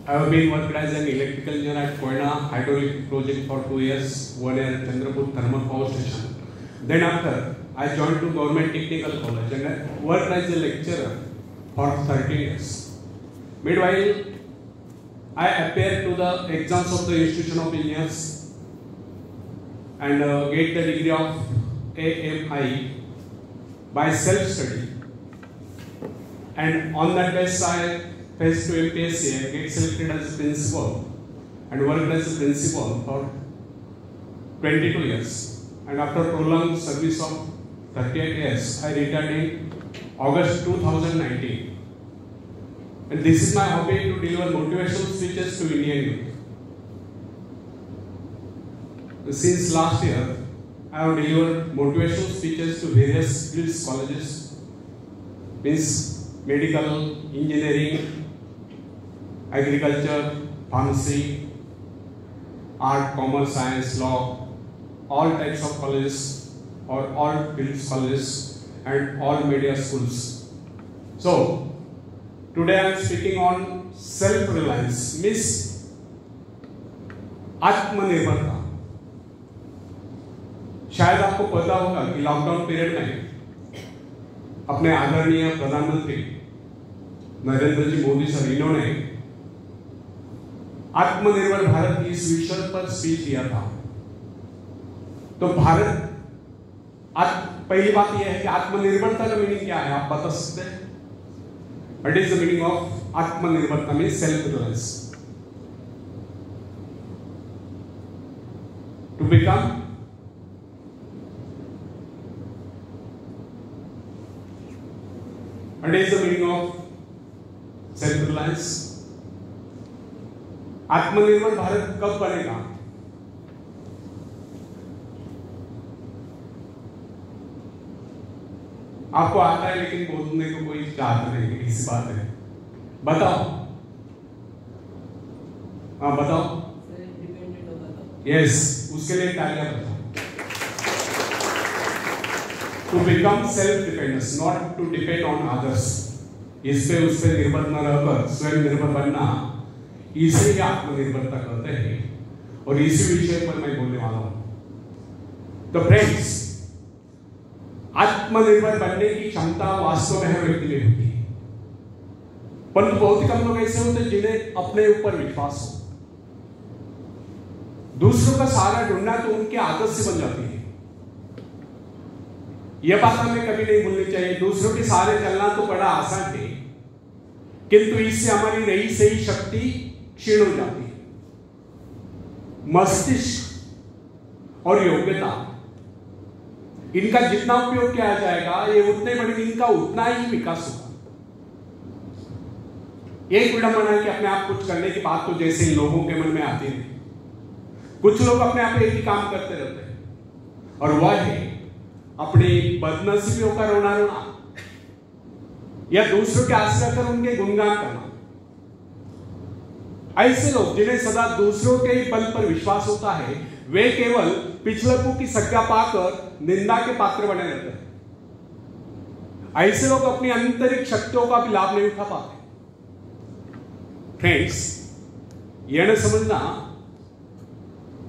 I have been worked as an electrical engineer at Koyna Hydroelectric project for 2 years, 1 year at Chandrapur Thermal Power Station. Then after, I joined to Government Technical College and worked as a lecturer for 13 years. Meanwhile, I appeared to the exams of the Institution of Engineers and get the degree of AMI by self-study. And on that basis, I faced to MPSC and get selected as a principal and worked as a principal for 22 years. And after prolonged service of 38 years, I retired in August 2019. And this is my hobby, to deliver motivational speeches to Indian youth. Since last year, I have delivered motivational speeches to various skills colleges, means medical, engineering, agriculture, pharmacy, art, commerce, science, law, all types of colleges or all fields colleges and all media schools. So, today I am speaking on self-reliance, means आत्मनिर्भरता। शायद आपको पता होगा कि lockdown period में अपने आदरणीय प्रधानमंत्री नरेंद्र जी मोदी सर, इन्होंने आत्मनिर्भर भारत की इस विषय पर स्पीच दिया था। तो भारत, पहली बात यह है कि आत्मनिर्भरता का मीनिंग क्या है, आप बता सकते हैं? What is the meaning of आत्मनिर्भरता? Means self reliance, to become What is the meaning of self-reliance? आत्मनिर्भर भारत कब बनेगा? आपको आता है लेकिन बोलने को कोई चाहता नहीं, इसी बात है। बताओ, हाँ बताओ। यस, उसके लिए तालियां बजाओ। To become self-dependent, not to depend on others. इस पे उस पे निर्भर न रहकर स्वयं निर्भर बनना, इसे ही आत्मनिर्भरता कहते हैं। और इसी विषय पर मैं बोलने वाला हूँ। तो फ्रेंड्स, आत्मनिर्भर बनने की क्षमता वास्तव में हर व्यक्ति में होती है, परंतु बहुत ही कम लोग ऐसे होते हैं जिन्हें अपने ऊपर विश्वास हो। दूसरों का सहारा ढूंढना तो उनकी आदत से बन जाती है। यह बात हमें कभी नहीं भूलनी चाहिए। दूसरों के सहारे चलना तो बड़ा आसान है, किंतु इससे हमारी रही सही शक्ति क्षीण हो जाती है। मस्तिष्क और योग्यता, इनका जितना उपयोग किया जाएगा, ये उतने बड़े, इनका उतना ही विकास होगा। एक विडंबना है कि अपने आप कुछ करने की बात तो जैसे लोगों के मन में आती है। कुछ लोग अपने आप एक ही काम करते रहते हैं, और वह है अपनी बदनसीबियों का रोना रोना या दूसरों के आश्रय कर उनके गुणगान करना। ऐसे लोग जिन्हें सदा दूसरों के बल पर विश्वास होता है, वे केवल पिछलकों की संज्ञा पाकर निंदा के पात्र बने रहते हैं। ऐसे लोग अपनी आंतरिक शक्तियों का भी लाभ नहीं उठा पाते। फ्रेंड्स, यह न समझना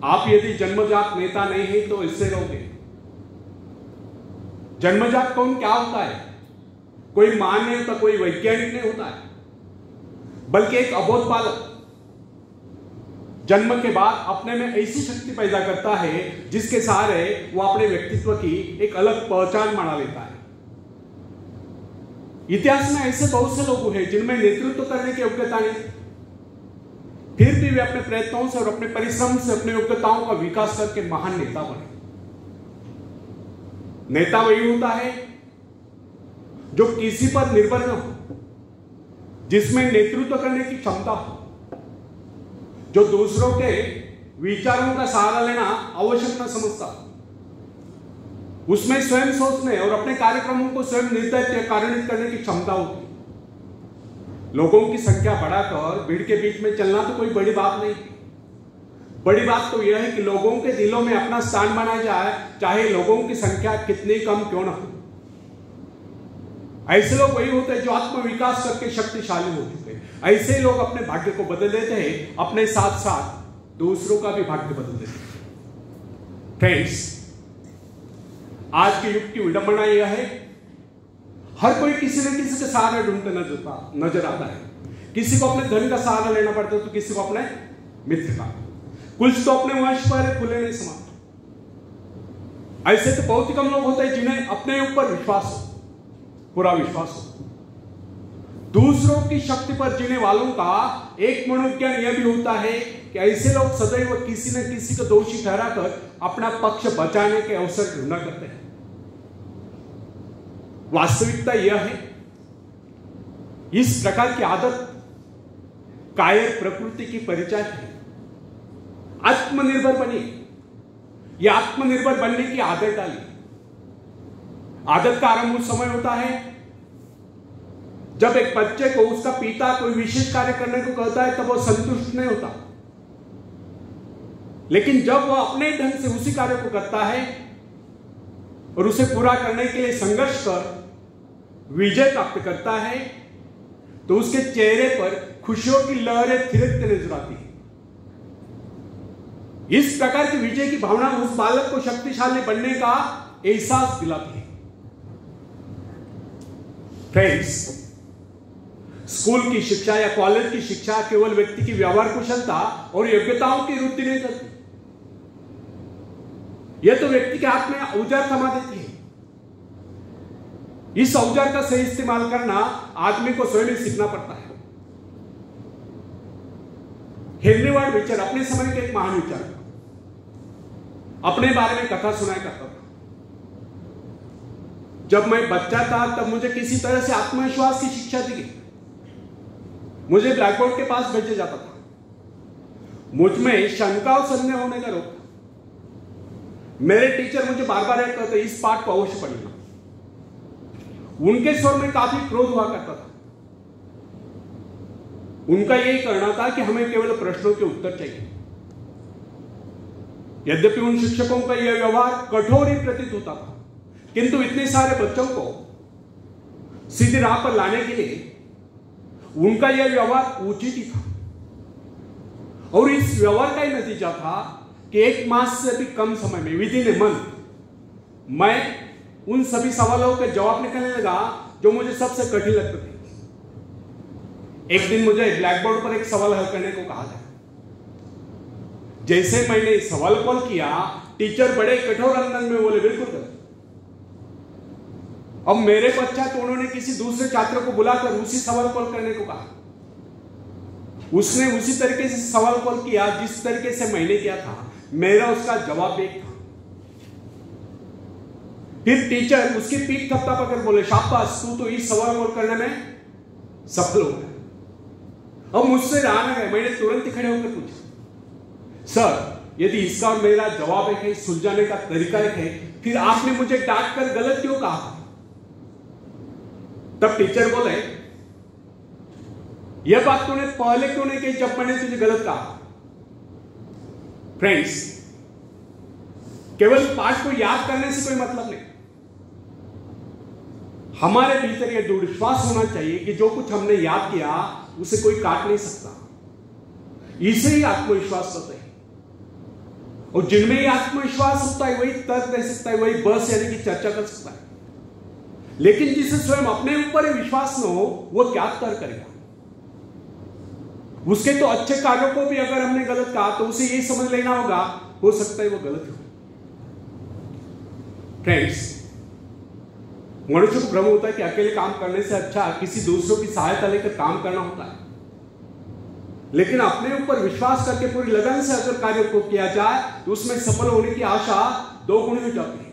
आप यदि जन्मजात नेता नहीं है तो इससे रहोगे। जन्मजात कौन क्या होता है? कोई मां नहीं होता, कोई वैज्ञानिक नहीं होता है, बल्कि एक अबोध बालक जन्म के बाद अपने में ऐसी शक्ति पैदा करता है जिसके सहारे वो अपने व्यक्तित्व की एक अलग पहचान बना लेता है। इतिहास में ऐसे बहुत से लोग हैं जिनमें नेतृत्व करने की योग्यता नहीं, फिर भी वे अपने प्रयत्नों से और अपने परिश्रम से अपनी योग्यताओं का विकास करके महान नेता बने। नेता वही होता है जो किसी पर निर्भर न हो, जिसमें नेतृत्व करने की क्षमता हो, जो दूसरों के विचारों का सहारा लेना आवश्यक न समझता, उसमें स्वयं सोचने और अपने कार्यक्रमों को स्वयं निर्धारित या कार्यान्वित करने की क्षमता होती। लोगों की संख्या बढ़ाकर भीड़ के बीच में चलना तो कोई बड़ी बात नहीं। बड़ी बात तो यह है कि लोगों के दिलों में अपना स्थान बनाया जाए, चाहे लोगों की संख्या कितनी कम क्यों न हो। ऐसे लोग वही होते हैं जो आत्मविकास करके शक्तिशाली हो चुके हैं। ऐसे लोग अपने भाग्य को बदल देते हैं, अपने साथ साथ दूसरों का भी भाग्य बदल देते हैं। फ्रेंड्स, आज के युग की विडंबना यह है, हर कोई किसी न किसी का सहारा ढूंढते नजर आता है। किसी को अपने धन का सहारा लेना पड़ता है तो किसी को अपने मित्र का, कुछ तो अपने वंश पर खुले नहीं समाते। ऐसे तो बहुत ही कम लोग होते हैं जिन्हें अपने ऊपर विश्वास हो, पूरा विश्वास हो। दूसरों की शक्ति पर जीने वालों का एक मनोज्ञान यह भी होता है कि ऐसे लोग सदैव किसी न किसी को दोषी ठहराकर अपना पक्ष बचाने के अवसर ढूंढा करते हैं। वास्तविकता यह है, इस प्रकार की आदत कायर प्रकृति की परिचायक है। आत्मनिर्भर बनिए, यह आत्मनिर्भर बनने की आदत डालिए। आदत का आरंभ उस समय होता है जब एक बच्चे को उसका पिता कोई विशेष कार्य करने को कहता है तब वो संतुष्ट नहीं होता, लेकिन जब वह अपने ढंग से उसी कार्य को करता है और उसे पूरा करने के लिए संघर्ष कर विजय प्राप्त करता है तो उसके चेहरे पर खुशियों की लहरें थिरकते नजर आती है। इस प्रकार की विजय की भावना उस बालक को शक्तिशाली बनने का एहसास दिलाती है। फ्रेंड्स, स्कूल की शिक्षा या कॉलेज की शिक्षा केवल व्यक्ति की व्यवहार कुशलता और योग्यताओं की वृद्धि नहीं करती, यह तो व्यक्ति के हाथ में औजार थमा देती है। इस औजार का सही इस्तेमाल करना आदमी को स्वयं ही सीखना पड़ता है। हेनरी वार्ड बीचर अपने समय के एक महान विचारक, अपने बारे में कथा सुनाया करता था। जब मैं बच्चा था तब मुझे किसी तरह से आत्मविश्वास की शिक्षा दी गई। मुझे ब्लैक बोर्ड के पास भेजा जाता था। मुझ में शंका और संदेह होने का रोग था। मेरे टीचर मुझे बार बार कहते थे, इस पाठ को अवश्य पढ़ना। उनके स्वर में काफी क्रोध हुआ करता था। उनका यही कहना था कि हमें केवल प्रश्नों के उत्तर चाहिए। यद्यपि उन शिक्षकों का यह व्यवहार कठोर ही प्रतीत होता था, किंतु इतने सारे बच्चों को सीधी राह पर लाने के लिए उनका यह व्यवहार उचित ही था। और इस व्यवहार का ही नतीजा था कि 1 मास से भी कम समय में, विद इन ए मंथ, मैं उन सभी सवालों के जवाब निकलने लगा जो मुझे सबसे कठिन लगते थे। एक दिन मुझे ब्लैक बोर्ड पर एक सवाल हल करने को कहा गया। जैसे मैंने सवाल कॉल किया, टीचर बड़े कठोर अंदाज में बोले, बिल्कुल गलत। अब मेरे पश्चात उन्होंने किसी दूसरे छात्र को बुलाकर उसी सवाल कॉल करने को कहा। उसने उसी तरीके से सवाल कॉल किया जिस तरीके से मैंने किया था। मेरा उसका जवाब एक था। फिर टीचर उसकी पीठ थपथपाकर बोले, शाबाश, तू तो इस सवाल कॉल करने में सफल हो गया। अब मुझसे रहा न गया, मैंने तुरंत ही खड़े होकर पूछा, सर, यदि इसका और मेरा जवाब एक है, सुलझाने का तरीका एक है, फिर आपने मुझे डांट कर गलत क्यों कहा? तब टीचर बोले, यह बात तूने पहले क्यों नहीं कही जब मैंने तुझे गलत कहा? फ्रेंड्स, केवल पाठ को याद करने से कोई मतलब नहीं। हमारे भीतर यह दृढ़ विश्वास होना चाहिए कि जो कुछ हमने याद किया उसे कोई काट नहीं सकता। इसे ही आत्मविश्वास कहते हैं। और जिनमें ही आत्मविश्वास होता है वही तर्क दे सकता है, वही बस यानी कि चर्चा कर सकता है। लेकिन जिसे स्वयं अपने ऊपर ही विश्वास न हो, वो क्या तर्क करेगा? उसके तो अच्छे कार्यों को भी अगर हमने गलत कहा तो उसे यही समझ लेना होगा, हो सकता है वो गलत हो। फ्रेंड्स, मनुष्य को भ्रम होता है कि अकेले काम करने से अच्छा किसी दूसरों की सहायता लेकर काम करना होता है। लेकिन अपने ऊपर विश्वास करके पूरी लगन से अगर कार्य को किया जाए तो उसमें सफल होने की आशा 2 गुनी हो जाती है।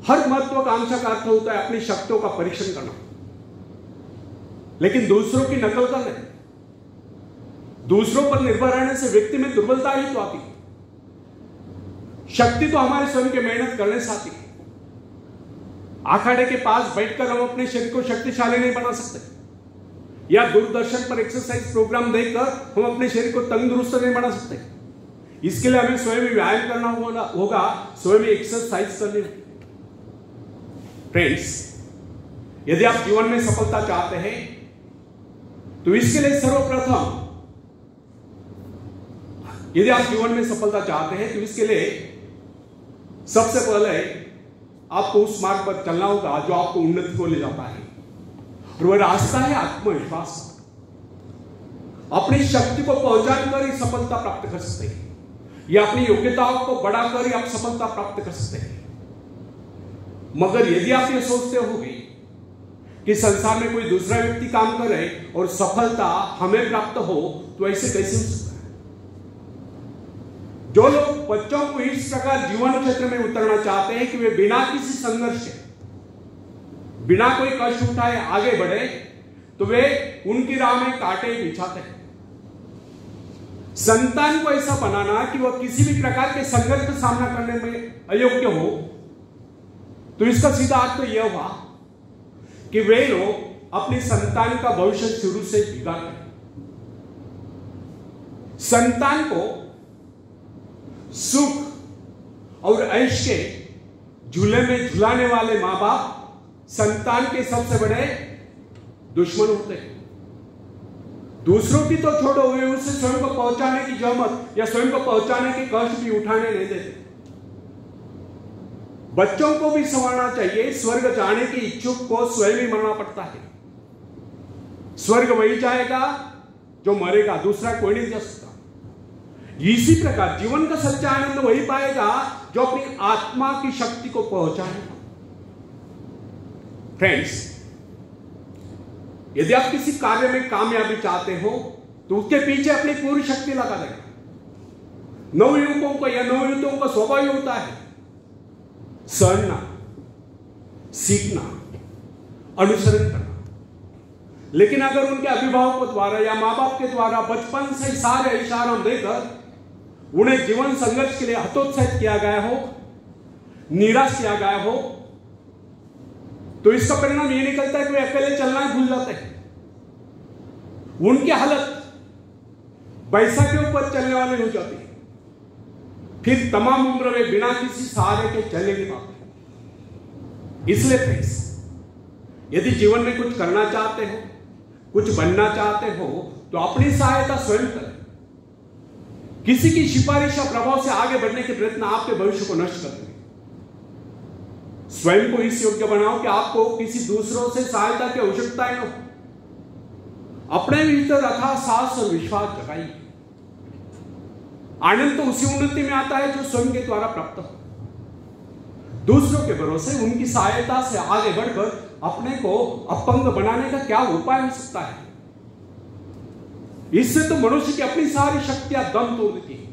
हर महत्वाकांक्षा का अर्थ होता है अपनी शक्तियों का परीक्षण करना, लेकिन दूसरों की नकल करना, दूसरों पर निर्भर रहने से व्यक्ति में दुर्बलता ही तो आती है। शक्ति तो हमारे स्वयं की मेहनत करने से आती है। अखाड़े के पास बैठकर हम अपने शरीर को शक्तिशाली नहीं बना सकते, या दूरदर्शन पर एक्सरसाइज प्रोग्राम देखकर हम अपने शरीर को तंदुरुस्त नहीं बना सकते। इसके लिए हमें स्वयं व्यायाम करना होगा, स्वयं एक्सरसाइज करनी होगी। फ्रेंड्स, यदि आप जीवन में सफलता चाहते हैं तो इसके लिए सर्वप्रथम, यदि आप जीवन में सफलता चाहते हैं तो इसके लिए सबसे पहले आपको उस मार्ग पर चलना होगा जो आपको उन्नति को ले जाता है, और वह रास्ता है आत्मविश्वास। अपनी शक्ति को पहचानकर ही सफलता प्राप्त कर सकते हैं, या अपनी योग्यताओं को बढ़ाकर ही आप सफलता प्राप्त कर सकते हैं। मगर यदि आप ये सोचते होगे कि संसार में कोई दूसरा व्यक्ति काम करे और सफलता हमें प्राप्त हो, तो ऐसे कैसे हो सकता है? जो लोग बच्चों को इस प्रकार जीवन क्षेत्र में उतरना चाहते हैं कि वे बिना किसी संघर्ष के, बिना कोई कष्ट उठाए आगे बढ़े, तो वे उनकी राह में कांटे बिछाते हैं। संतान को ऐसा बनाना कि वह किसी भी प्रकार के संघर्ष का सामना करने में अयोग्य हो, तो इसका सीधा अर्थ तो यह हुआ कि वे लोग अपनी संतान का भविष्य शुरू से बिगाड़ते हैं। संतान को सुख और ऐश के झूले में झुलाने वाले मां बाप संतान के सबसे बड़े दुश्मन होते हैं। दूसरों की तो छोड़ो, वे उसे स्वयं को पहुंचाने की जहमत या स्वयं को पहुंचाने के कष्ट भी उठाने नहीं देते। बच्चों को भी संभालना चाहिए। स्वर्ग जाने की इच्छुक को स्वयं ही मरना पड़ता है। स्वर्ग वही जाएगा जो मरेगा, दूसरा कोई नहीं जा सकता। इसी प्रकार जीवन का सच्चा आनंद वही पाएगा जो अपनी आत्मा की शक्ति को पहुंचाएगा। फ्रेंड्स, यदि आप किसी कार्य में कामयाबी चाहते हो तो उसके पीछे अपनी पूरी शक्ति लगा देगा। नवयुवकों को या नवयुवकों का स्वभाव होता है सहना, सीखना, अनुसरण करना। लेकिन अगर उनके अभिभावकों द्वारा या मां बाप के द्वारा बचपन से सारे इशारों देकर उन्हें जीवन संघर्ष के लिए हतोत्साहित किया गया हो, निराश किया गया हो, तो इसका परिणाम यह निकलता है कि वे अकेले चलना ही भूल जाते हैं। उनकी हालत बैसा के ऊपर चलने वाली हो जाती है। फिर तमाम उम्र वे बिना किसी सहारे के चल नहीं पाते। इसलिए फ्रेंड्स, यदि जीवन में कुछ करना चाहते हो, कुछ बनना चाहते हो, तो अपनी सहायता स्वयं करें। किसी की सिफारिश या प्रभाव से आगे बढ़ने के प्रयत्न आपके भविष्य को नष्ट कर देंगे। स्वयं को इस योग्य बनाओ कि आपको किसी दूसरों से सहायता की आवश्यकता न हो। अपने भीतर अथाह साहस और विश्वास जगाइए। आनंद तो उसी उन्नति में आता है जो स्वयं के द्वारा प्राप्त हो। दूसरों के भरोसे उनकी सहायता से आगे बढ़कर अपने को अपंग बनाने का क्या उपाय हो सकता है? इससे तो मनुष्य की अपनी सारी शक्तियां दम तोड़ देती है,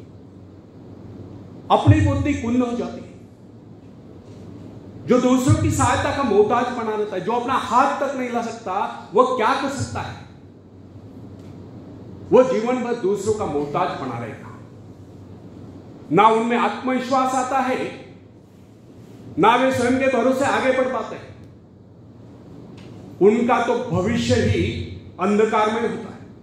अपनी बुद्धि कुंद हो जाती है। जो दूसरों की सहायता का मोहताज बना देता है, जो अपना हाथ तक नहीं ला सकता, वह क्या कर सकता है? वो जीवन भर दूसरों का मोहताज बना रहेगा। ना उनमें आत्मविश्वास आता है, ना वे स्वयं के भरोसे आगे बढ़ पाते हैं। उनका तो भविष्य ही अंधकार में होता है।